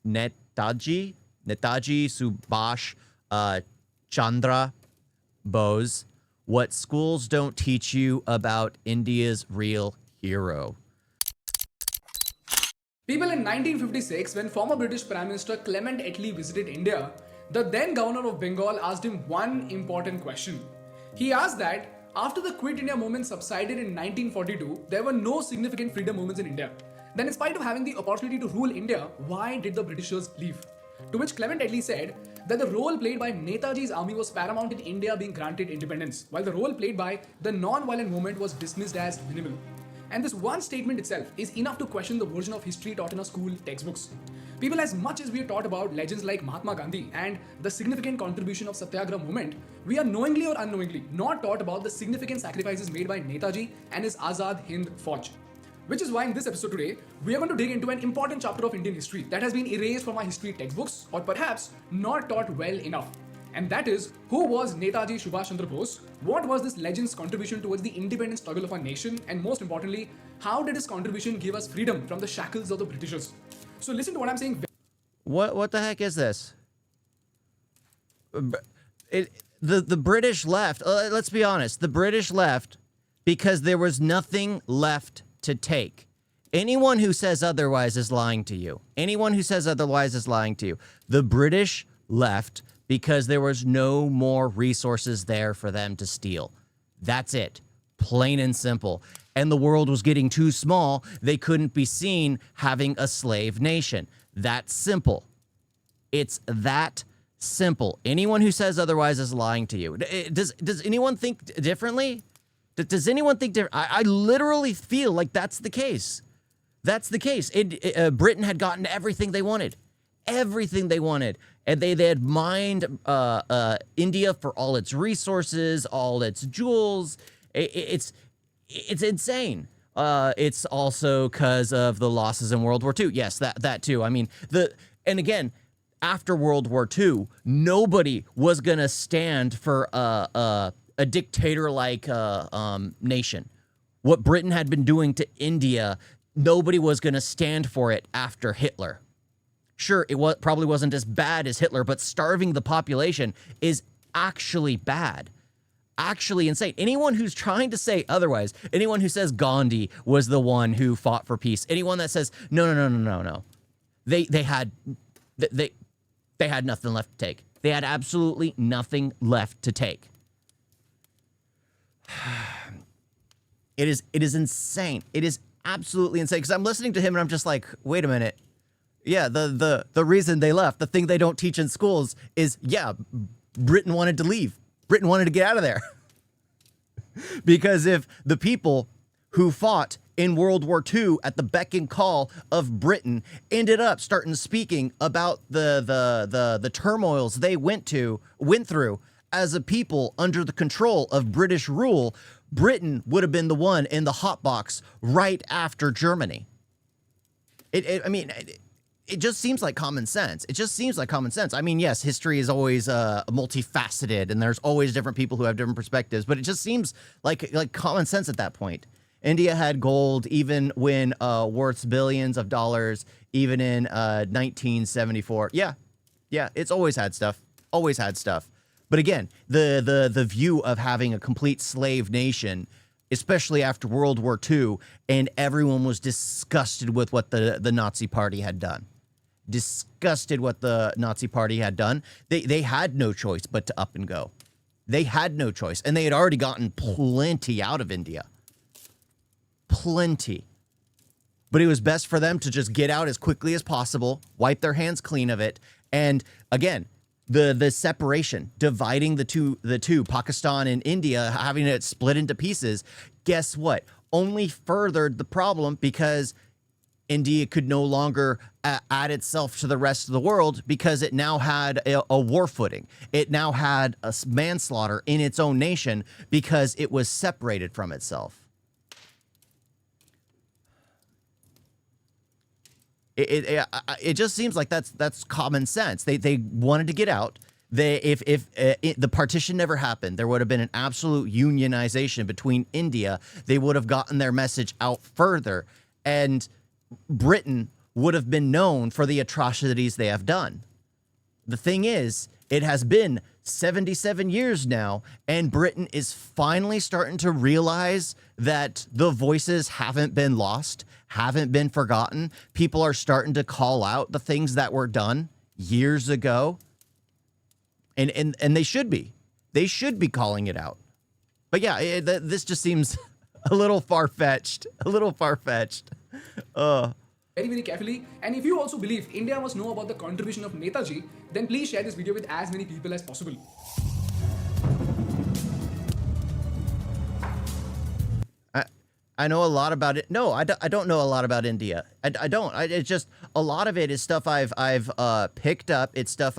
Netaji Subash Chandra Bose, What Schools Don't Teach You About India's Real Hero. People in 1956, when former British Prime Minister Clement Attlee visited India, the then governor of Bengal asked him one important question. He asked that after the Quit India movement subsided in 1942, there were no significant freedom movements in India. Then, in spite of having the opportunity to rule India, why did the Britishers leave? To which Clement Attlee said that the role played by Netaji's army was paramount in India being granted independence, while the role played by the non-violent movement was dismissed as minimal. And this one statement itself is enough to question the version of history taught in our school textbooks. People, as much as we are taught about legends like Mahatma Gandhi and the significant contribution of Satyagraha movement, we are knowingly or unknowingly not taught about the significant sacrifices made by Netaji and his Azad Hind Fauj. Which is why in this episode today, we are going to dig into an important chapter of Indian history that has been erased from our history textbooks or perhaps not taught well enough. And that is, who was Netaji Subash Chandra Bose? What was this legend's contribution towards the independent struggle of our nation? And most importantly, how did his contribution give us freedom from the shackles of the Britishers? So listen to what I'm saying. What the heck is this? The British left. Let's be honest. The British left because there was nothing left to take. Anyone who says otherwise is lying to you. Anyone who says otherwise is lying to you. The British left because there was no more resources there for them to steal. That's it. Plain and simple. And the world was getting too small. They couldn't be seen having a slave nation. That's simple. It's that simple. Anyone who says otherwise is lying to you. Does anyone think differently? Does anyone think different? I literally feel like that's the case. That's the case. Britain had gotten everything they wanted. Everything they wanted. And they had mined India for all its resources, all its jewels. It's insane. It's also because of the losses in World War II. Yes, that too. I mean, and again, after World War II, nobody was gonna stand for a dictator-like nation. What Britain had been doing to India, nobody was gonna stand for it after Hitler. Sure, it probably wasn't as bad as Hitler, but starving the population is actually bad. Actually insane. Anyone who's trying to say otherwise, anyone who says Gandhi was the one who fought for peace, anyone that says no, they had nothing left to take. They had absolutely nothing left to take. It is insane. It is absolutely insane because I'm listening to him and I'm just like, wait a minute. Yeah, the reason they left, the thing they don't teach in schools is, yeah, Britain wanted to leave. Britain wanted to get out of there. Because if the people who fought in World War II at the beck and call of Britain ended up starting speaking about the turmoils they went through as a people under the control of British rule, Britain would have been the one in the hot box right after Germany. It just seems like common sense. It just seems like common sense. I mean, yes, history is always multifaceted, and there's always different people who have different perspectives, but it just seems like common sense at that point. India had gold even when worth billions of dollars, even in 1974. Yeah, it's always had stuff. Always had stuff. But again, the view of having a complete slave nation, especially after World War II, and everyone was disgusted with what the Nazi Party had done. Disgusted what the Nazi Party had done. They had no choice but to up and go. They had no choice. And they had already gotten plenty out of India. Plenty. But it was best for them to just get out as quickly as possible, wipe their hands clean of it. And again, the separation, dividing the two, Pakistan and India, having it split into pieces, guess what? Only furthered the problem because India could no longer add itself to the rest of the world because it now had a war footing. It now had a manslaughter in its own nation because it was separated from itself. It just seems like that's common sense. They wanted to get out. If the partition never happened, there would have been an absolute unionization between India. They would have gotten their message out further, and Britain would have been known for the atrocities they have done. The thing is, it has been 77 years now, and Britain is finally starting to realize that the voices haven't been lost, haven't been forgotten. People are starting to call out the things that were done years ago. And they should be. They should be calling it out. But yeah, this just seems a little far-fetched. A little far-fetched. Very, very carefully. And if you also believe India must know about the contribution of Netaji, then please share this video with as many people as possible. I know a lot about it. No, I don't know a lot about India. I don't. It's just a lot of it is stuff I've picked up. It's stuff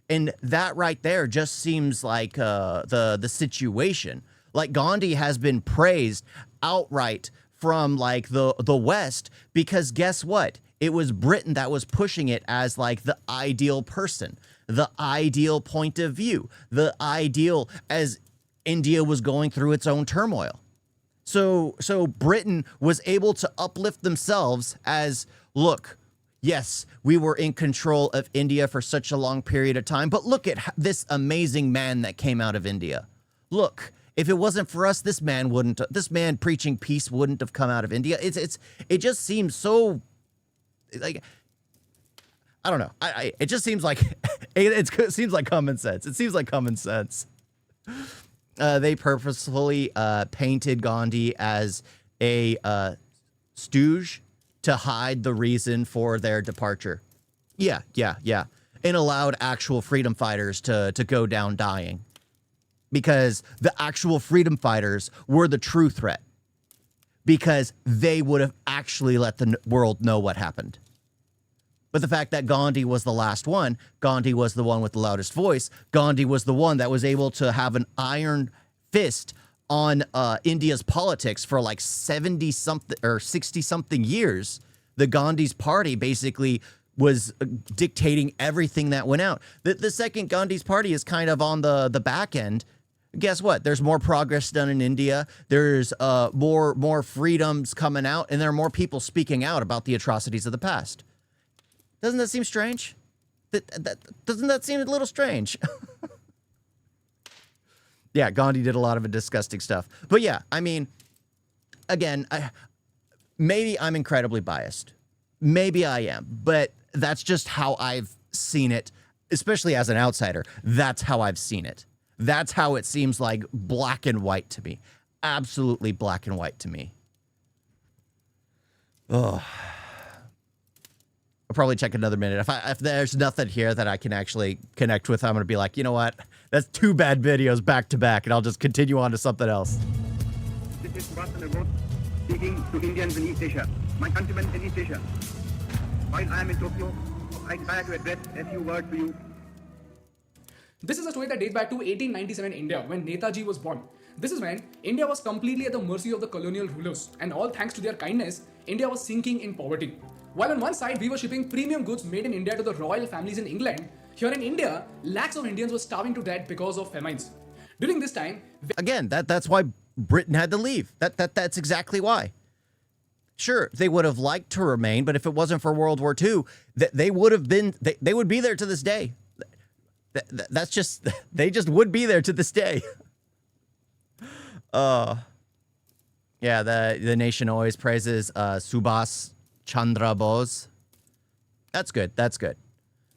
and that right there just seems like the situation. Like Gandhi has been praised outright from like the West because guess what? It was Britain that was pushing it as like the ideal person, the ideal point of view, the ideal as India was going through its own turmoil. So Britain was able to uplift themselves as, look, yes, we were in control of India for such a long period of time, but look at this amazing man that came out of India. Look, if it wasn't for us, this man preaching peace wouldn't have come out of India. It just seems so, like, I don't know. It just seems like, it seems like common sense. It seems like common sense. They purposefully painted Gandhi as a stooge to hide the reason for their departure. Yeah. And allowed actual freedom fighters to go down dying. Because the actual freedom fighters were the true threat. Because they would have actually let the world know what happened. But the fact that Gandhi was the last one, Gandhi was the one with the loudest voice, Gandhi was the one that was able to have an iron fist on India's politics for like 70-something or 60-something years. The Gandhi's party basically was dictating everything that went out. The second Gandhi's party is kind of on the back end. Guess what? There's more progress done in India. There's more freedoms coming out, and there are more people speaking out about the atrocities of the past. Doesn't that seem strange? Doesn't that seem a little strange? Yeah, Gandhi did a lot of disgusting stuff. But yeah, I mean, again, maybe I'm incredibly biased. Maybe I am. But that's just how I've seen it, especially as an outsider. That's how I've seen it. That's how it seems like black and white to me. Absolutely black and white to me. Oh. I'll probably check another minute. If there's nothing here that I can actually connect with, I'm going to be like, you know what? That's two bad videos back to back, and I'll just continue on to something else. This is Subash Chandra Bose speaking to Indians in East Asia, my countrymen in East Asia. While I am in Tokyo, I desire to address a few words to you. This is a story that dates back to 1897 India, when Netaji was born. This is when India was completely at the mercy of the colonial rulers, and all thanks to their kindness, India was sinking in poverty. While on one side we were shipping premium goods made in India to the royal families in England, here in India, lakhs of Indians were starving to death because of famines. During this time, again, that's why Britain had to leave. That's exactly why. Sure, they would have liked to remain, but if it wasn't for World War II, they would have been. They would be there to this day. That's just they just would be there to this day. Yeah, the nation always praises Subash Chandra Bose. That's good. That's good.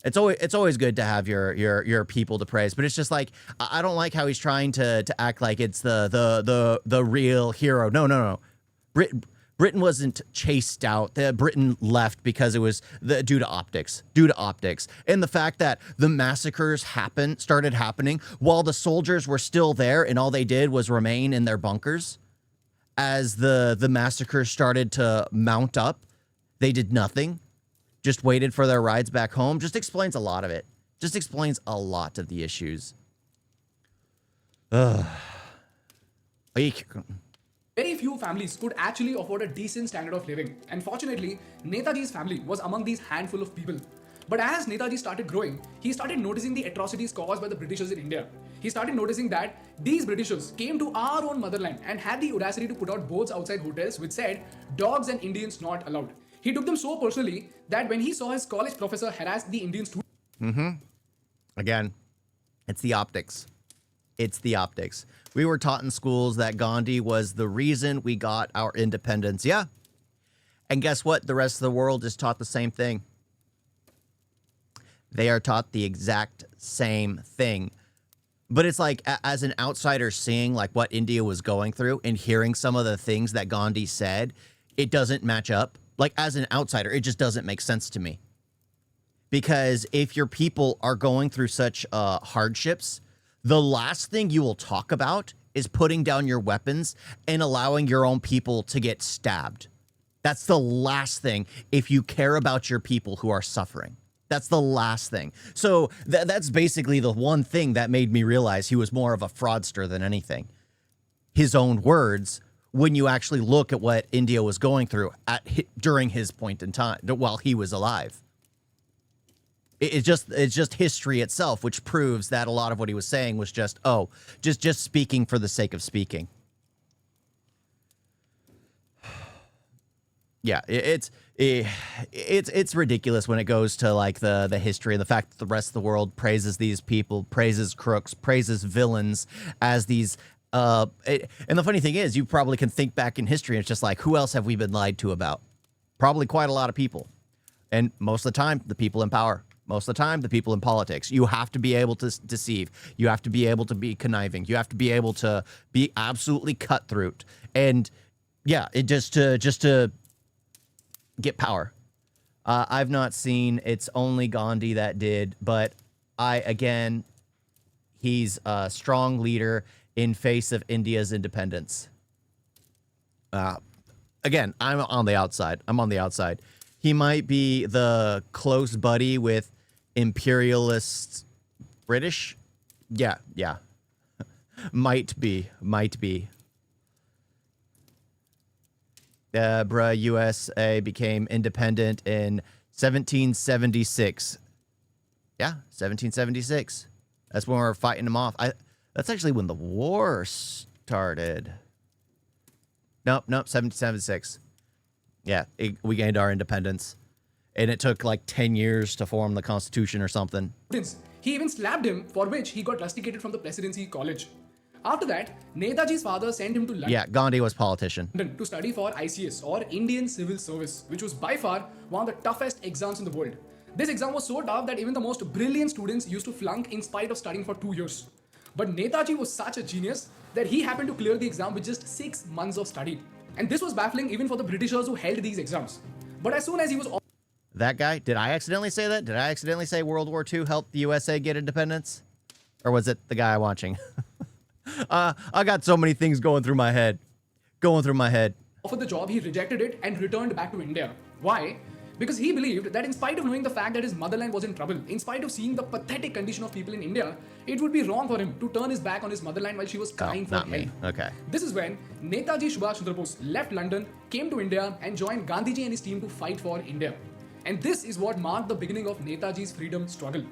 It's always good to have your people to praise, but it's just like I don't like how he's trying to act like it's the real hero. No. Britain wasn't chased out. Britain left because it was due to optics. And the fact that the massacres started happening while the soldiers were still there and all they did was remain in their bunkers. As the massacres started to mount up, they did nothing. Just waited for their rides back home. Just explains a lot of it. Just explains a lot of the issues. Very few families could actually afford a decent standard of living, and fortunately, Netaji's family was among these handful of people. But as Netaji started growing, he started noticing the atrocities caused by the Britishers in India. He started noticing that these Britishers came to our own motherland and had the audacity to put out boards outside hotels which said, "Dogs and Indians not allowed." He took them so personally that when he saw his college professor harass the Indian students, Again, it's the optics. It's the optics. We were taught in schools that Gandhi was the reason we got our independence. Yeah. And guess what? The rest of the world is taught the same thing. They are taught the exact same thing. But it's like, as an outsider seeing like what India was going through and hearing some of the things that Gandhi said, it doesn't match up. Like, as an outsider, it just doesn't make sense to me. Because if your people are going through such hardships, the last thing you will talk about is putting down your weapons and allowing your own people to get stabbed. That's the last thing if you care about your people who are suffering. That's the last thing. So that's basically the one thing that made me realize he was more of a fraudster than anything. His own words, when you actually look at what India was going through during his point in time, while he was alive. It's just history itself, which proves that a lot of what he was saying was just speaking for the sake of speaking. Yeah, it's ridiculous when it goes to like the history and the fact that the rest of the world praises these people, praises crooks, praises villains as these. And the funny thing is, you probably can think back in history and it's just like, who else have we been lied to about? Probably quite a lot of people. And most of the time, the people in power. Most of the time, the people in politics. You have to be able to deceive. You have to be able to be conniving. You have to be able to be absolutely cutthroat. And yeah, it just to get power. I've not seen It's Only Gandhi that did, but he's a strong leader in face of India's independence. Again, I'm on the outside. He might be the close buddy with imperialist British. Yeah. Might be. USA became independent in 1776. Yeah, 1776. That's when we were fighting them off. That's actually when the war started. Nope, 1776. Yeah, we gained our independence. And it took like 10 years to form the Constitution or something. he even slapped him, for which he got rusticated from the Presidency College. After that, Netaji's father sent him to London. Yeah, Gandhi was politician. To study for ICS, or Indian Civil Service, which was by far one of the toughest exams in the world. This exam was so tough that even the most brilliant students used to flunk in spite of studying for 2 years. But Netaji was such a genius that he happened to clear the exam with just 6 months of study. And this was baffling even for the Britishers who held these exams. But as soon as he was... That guy? Did I accidentally say that? Did I accidentally say World War II helped the USA get independence? Or was it the guy watching? I got so many things going through my head. Offered the job, he rejected it and returned back to India. Why? Because he believed that in spite of knowing the fact that his motherland was in trouble, in spite of seeing the pathetic condition of people in India, it would be wrong for him to turn his back on his motherland while she was crying for help. Me. Okay. This is when Netaji Subash Chandra Bose left London, came to India and joined Gandhiji and his team to fight for India. And this is what marked the beginning of Netaji's freedom struggle.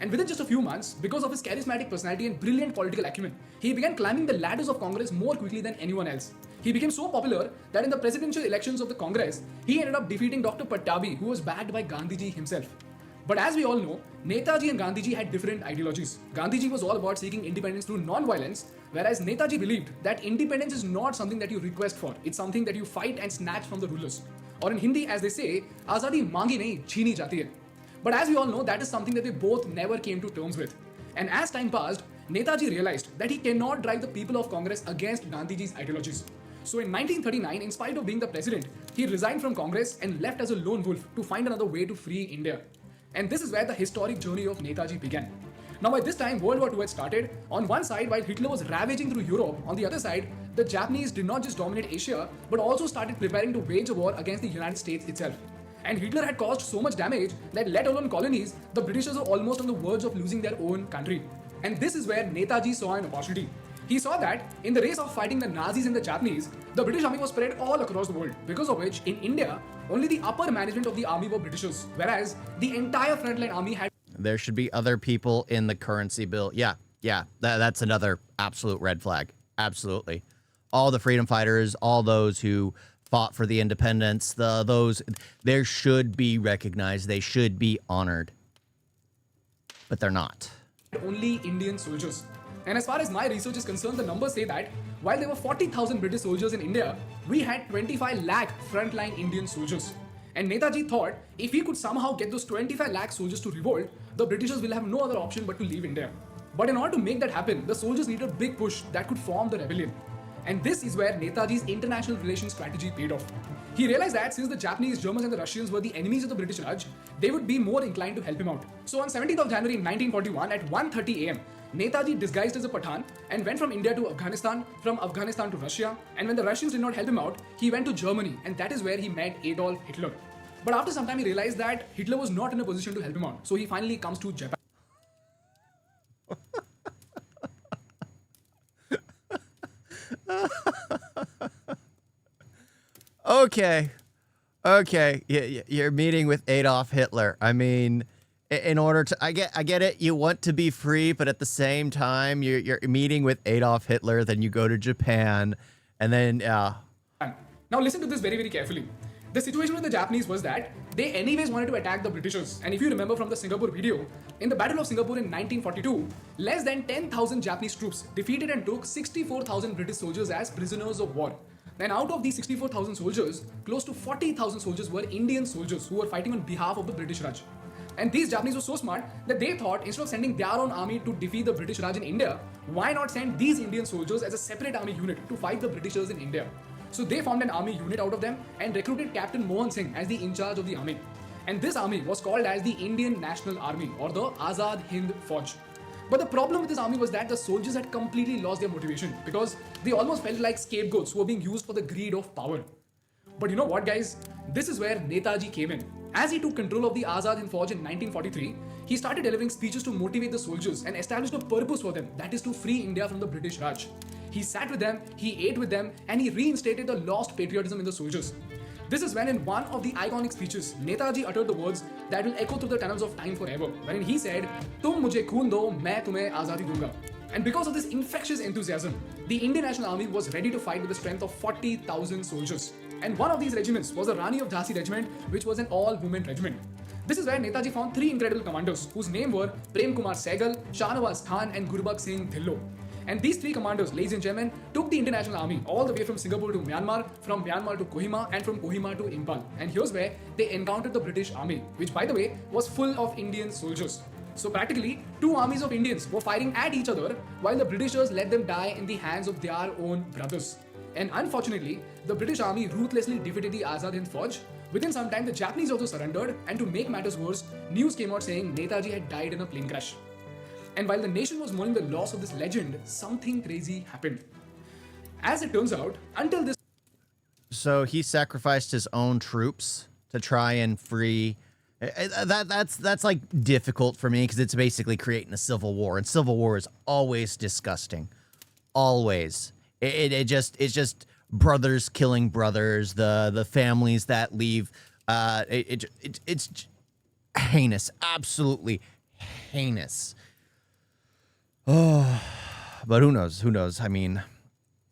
And within just a few months, because of his charismatic personality and brilliant political acumen, he began climbing the ladders of Congress more quickly than anyone else. He became so popular that in the presidential elections of the Congress, he ended up defeating Dr. Pattabi, who was backed by Gandhiji himself. But as we all know, Netaji and Gandhiji had different ideologies. Gandhiji was all about seeking independence through non-violence, whereas Netaji believed that independence is not something that you request for, it's something that you fight and snatch from the rulers. Or in Hindi, as they say, Azadi mangi nahi, chhini jati hai. But as we all know, that is something that they both never came to terms with. And as time passed, Netaji realized that he cannot drive the people of Congress against Gandhiji's ideologies. So in 1939, in spite of being the president, he resigned from Congress and left as a lone wolf to find another way to free India. And this is where the historic journey of Netaji began. Now by this time, World War II had started. On one side, while Hitler was ravaging through Europe, on the other side, the Japanese did not just dominate Asia, but also started preparing to wage a war against the United States itself. And Hitler had caused so much damage that, let alone colonies, the Britishers were almost on the verge of losing their own country. And this is where Netaji saw an opportunity. He saw that, in the race of fighting the Nazis and the Japanese, the British army was spread all across the world, because of which, in India, only the upper management of the army were Britishers, whereas the entire frontline army had... There should be other people in the currency bill. Yeah, that's another absolute red flag. Absolutely. All the freedom fighters, all those who fought for the independence, they should be recognized. They should be honored. But they're not. Only Indian soldiers. And as far as my research is concerned, the numbers say that while there were 40,000 British soldiers in India, we had 25 lakh frontline Indian soldiers. And Netaji thought if he could somehow get those 25 lakh soldiers to revolt, the Britishers will have no other option but to leave India. But in order to make that happen, the soldiers needed a big push that could form the rebellion. And this is where Netaji's international relations strategy paid off. He realized that since the Japanese, Germans and the Russians were the enemies of the British Raj, they would be more inclined to help him out. So on 17th of January 1941 at 1:30 am, Netaji disguised as a Pathan and went from India to Afghanistan, from Afghanistan to Russia, and when the Russians did not help him out, he went to Germany, and that is where he met Adolf Hitler. But after some time he realized that Hitler was not in a position to help him out, so he finally comes to Japan. Okay. You're meeting with Adolf Hitler. I mean, in order to, I get it. You want to be free, but at the same time, you're meeting with Adolf Hitler. Then you go to Japan, and then Now listen to this very, very carefully. The situation with the Japanese was that they anyways wanted to attack the Britishers. And if you remember from the Singapore video, in the Battle of Singapore in 1942, less than 10,000 Japanese troops defeated and took 64,000 British soldiers as prisoners of war. And out of these 64,000 soldiers, close to 40,000 soldiers were Indian soldiers who were fighting on behalf of the British Raj. And these Japanese were so smart that they thought instead of sending their own army to defeat the British Raj in India, why not send these Indian soldiers as a separate army unit to fight the Britishers in India? So they formed an army unit out of them and recruited Captain Mohan Singh as the in charge of the army. And this army was called as the Indian National Army or the Azad Hind Fauj. But the problem with this army was that the soldiers had completely lost their motivation because they almost felt like scapegoats who were being used for the greed of power. But you know what, guys? This is where Netaji came in. As he took control of the Azad Hind Fauj in 1943, he started delivering speeches to motivate the soldiers and established a purpose for them, that is to free India from the British Raj. He sat with them, he ate with them, and he reinstated the lost patriotism in the soldiers. This is when in one of the iconic speeches, Netaji uttered the words that will echo through the tunnels of time forever, wherein he said, "Tum mujhe khoon do, main tumhe azadi dunga." And because of this infectious enthusiasm, the Indian National Army was ready to fight with the strength of 40,000 soldiers. And one of these regiments was the Rani of Jhansi regiment, which was an all-women regiment. This is where Netaji found three incredible commanders, whose names were Prem Kumar Sehgal, Shahnawaz Khan, and Gurbakh Singh Dhillon. And these three commanders, ladies and gentlemen, took the International Army all the way from Singapore to Myanmar, from Myanmar to Kohima, and from Kohima to Impal. And here's where they encountered the British Army, which by the way was full of Indian soldiers. So practically, two armies of Indians were fighting at each other while the Britishers let them die in the hands of their own brothers. And unfortunately, the British Army ruthlessly defeated the Azad Hind Fauj. Within some time, the Japanese also surrendered, and to make matters worse, news came out saying Netaji had died in a plane crash. And while the nation was mourning the loss of this legend, something crazy happened. As it turns out, until this... So he sacrificed his own troops to try and free... That's like difficult for me because it's basically creating a civil war, and civil war is always disgusting. Always. It's just brothers killing brothers, the families that leave. It's heinous, absolutely heinous. Oh, but who knows? Who knows? I mean,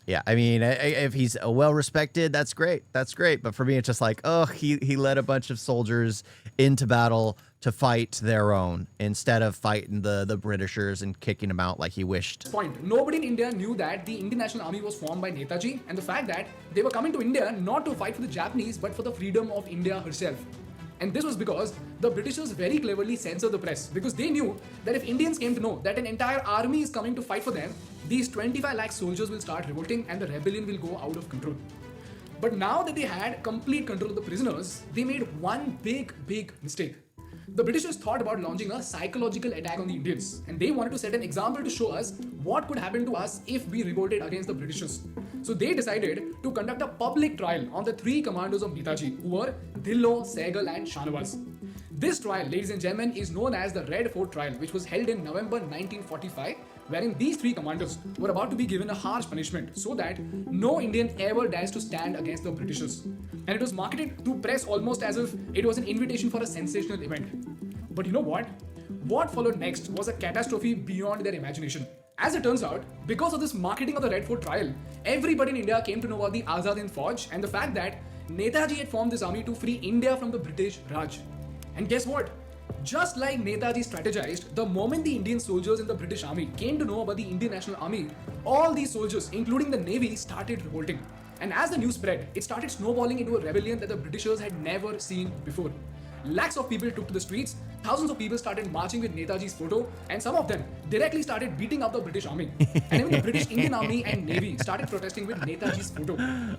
yeah. I mean, if he's well respected, that's great. That's great. But for me, it's just like, oh, he led a bunch of soldiers into battle to fight their own instead of fighting the Britishers and kicking them out like he wished. Point. Nobody in India knew that the Indian National Army was formed by Netaji, and the fact that they were coming to India not to fight for the Japanese but for the freedom of India herself. And this was because the Britishers very cleverly censored the press, because they knew that if Indians came to know that an entire army is coming to fight for them, these 25 lakh soldiers will start revolting and the rebellion will go out of control. But now that they had complete control of the prisoners, they made one big mistake. The Britishers thought about launching a psychological attack on the Indians, and they wanted to set an example to show us what could happen to us if we revolted against the Britishers. So they decided to conduct a public trial on the three commanders of Netaji, who were Dhillon, Sehgal and Shahnawaz. This trial, ladies and gentlemen, is known as the Red Fort Trial, which was held in November 1945, wherein these three commanders were about to be given a harsh punishment so that no Indian ever dares to stand against the Britishers. And it was marketed to press almost as if it was an invitation for a sensational event. But you know what? What followed next was a catastrophe beyond their imagination. As it turns out, because of this marketing of the Red Fort trial, everybody in India came to know about the Azad Hind Fauj and the fact that Netaji had formed this army to free India from the British Raj. And guess what? Just like Netaji strategized, the moment the Indian soldiers in the British army came to know about the Indian National Army, all these soldiers, including the Navy, started revolting. And as the news spread, it started snowballing into a rebellion that the Britishers had never seen before. Lakhs of people took to the streets, thousands of people started marching with Netaji's photo, and some of them directly started beating up the British army. And even the British Indian Army and Navy started protesting with Netaji's photo.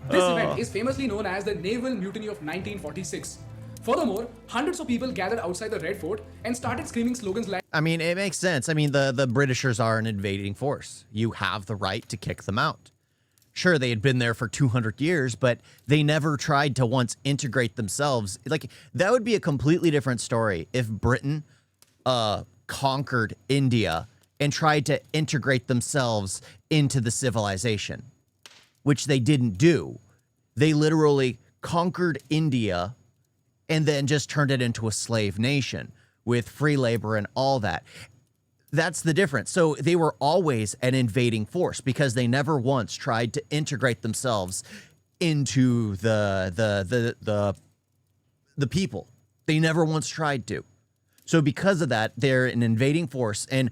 This event is famously known as the Naval Mutiny of 1946. Furthermore, hundreds of people gathered outside the Red Fort and started screaming slogans like, I mean, it makes sense. I mean, the Britishers are an invading force. You have the right to kick them out. Sure, they had been there for 200 years, but they never tried to once integrate themselves. Like, that would be a completely different story if Britain conquered India and tried to integrate themselves into the civilization, which they didn't do. They literally conquered India and then just turned it into a slave nation with free labor and all that. That's the difference. So they were always an invading force because they never once tried to integrate themselves into the people. They never once tried to. So because of that, they're an invading force, and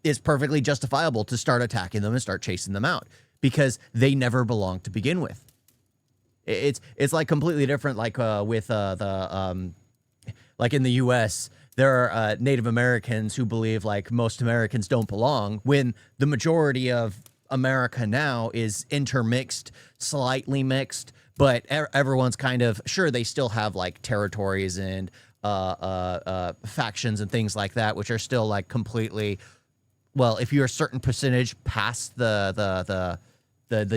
it's perfectly justifiable to start attacking them and start chasing them out because they never belonged to begin with. It's like completely different, like with like in the U.S., there are Native Americans who believe like most Americans don't belong, when the majority of America now is intermixed, slightly mixed, but everyone's kind of, sure, they still have like territories and factions and things like that, which are still like completely, well, if you're a certain percentage past the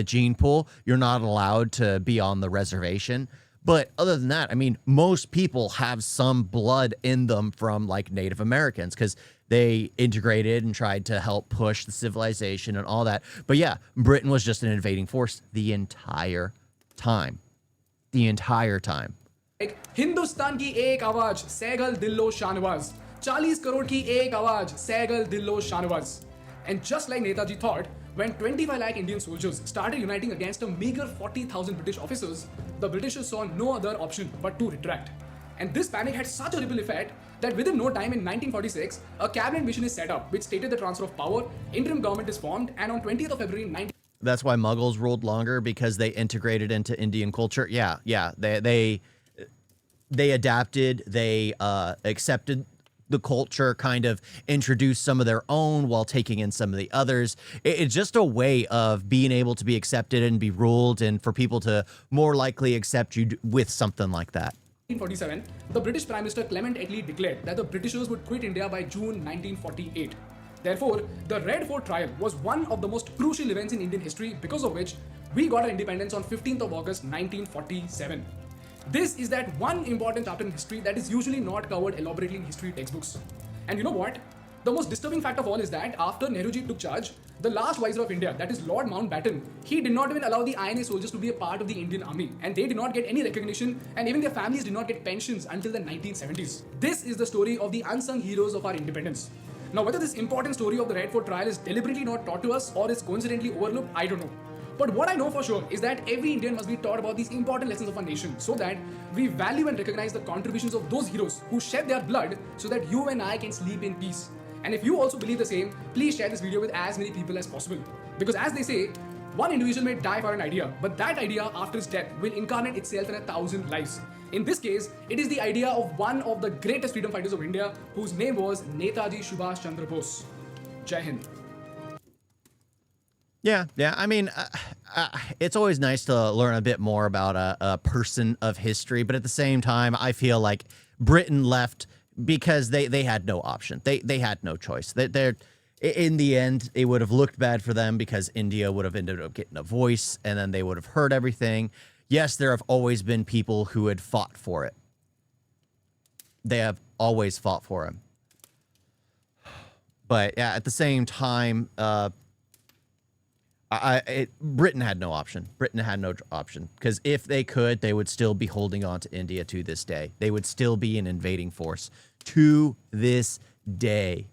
gene pool, you're not allowed to be on the reservation. But other than that, I mean, most people have some blood in them from like Native Americans because they integrated and tried to help push the civilization and all that. But yeah, Britain was just an invading force the entire time. The entire time. Hindustan की एक आवाज सैगल दिल्लो शानवाज 40 करोड़ की एक आवाज सैगल दिल्लो Shahnawaz. And just like Netaji thought, when 25 lakh Indian soldiers started uniting against a meager 40,000 British officers, the Britishers saw no other option but to retract. And this panic had such a ripple effect that within no time in 1946, a cabinet mission is set up which stated the transfer of power, interim government is formed, and on 20th of February 19... That's why Mughals ruled longer, because they integrated into Indian culture. Yeah. They adapted, they accepted the culture, kind of introduced some of their own while taking in some of the others. It's just a way of being able to be accepted and be ruled, and for people to more likely accept you with something like that. 1947, the British Prime Minister Clement Attlee declared that the Britishers would quit India by June 1948. Therefore, the Red Fort trial was one of the most crucial events in Indian history, because of which we got our independence on 15th of August 1947. This is that one important chapter in history that is usually not covered elaborately in history textbooks. And you know what? The most disturbing fact of all is that after Nehruji took charge, the last Viceroy of India, that is Lord Mountbatten, he did not even allow the INA soldiers to be a part of the Indian Army, and they did not get any recognition, and even their families did not get pensions until the 1970s. This is the story of the unsung heroes of our independence. Now, whether this important story of the Red Fort trial is deliberately not taught to us or is coincidentally overlooked, I don't know. But what I know for sure is that every Indian must be taught about these important lessons of our nation, so that we value and recognize the contributions of those heroes who shed their blood so that you and I can sleep in peace. And if you also believe the same, please share this video with as many people as possible. Because as they say, one individual may die for an idea, but that idea after his death will incarnate itself in 1,000 lives. In this case, it is the idea of one of the greatest freedom fighters of India, whose name was Netaji Subash Chandra Bose. Jai Hind. Yeah. I mean, it's always nice to learn a bit more about a person of history, but at the same time, I feel like Britain left because they had no option. They had no choice. They're in the end, it would have looked bad for them because India would have ended up getting a voice, and then they would have heard everything. Yes, there have always been people who had fought for it. They have always fought for him. But yeah, at the same time, Britain had no option. Britain had no option, because if they could, they would still be holding on to India to this day. They would still be an invading force to this day.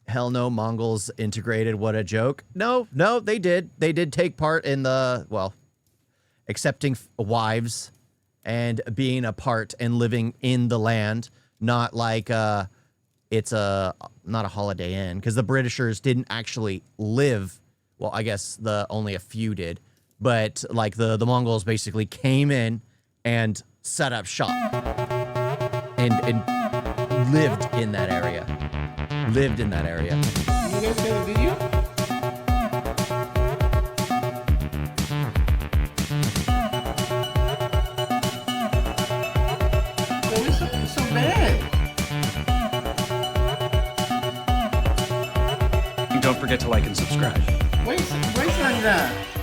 Hell no, Mongols integrated. What a joke. No, they did. They did take part in the, well, accepting wives and being a part and living in the land, not like it's not a Holiday Inn, because the Britishers didn't actually live. Well, I guess only a few did, but like the Mongols basically came in and set up shop and lived in that area. Lived in that area. You guys got a video? It's so bad. And don't forget to like and subscribe. Wait like that.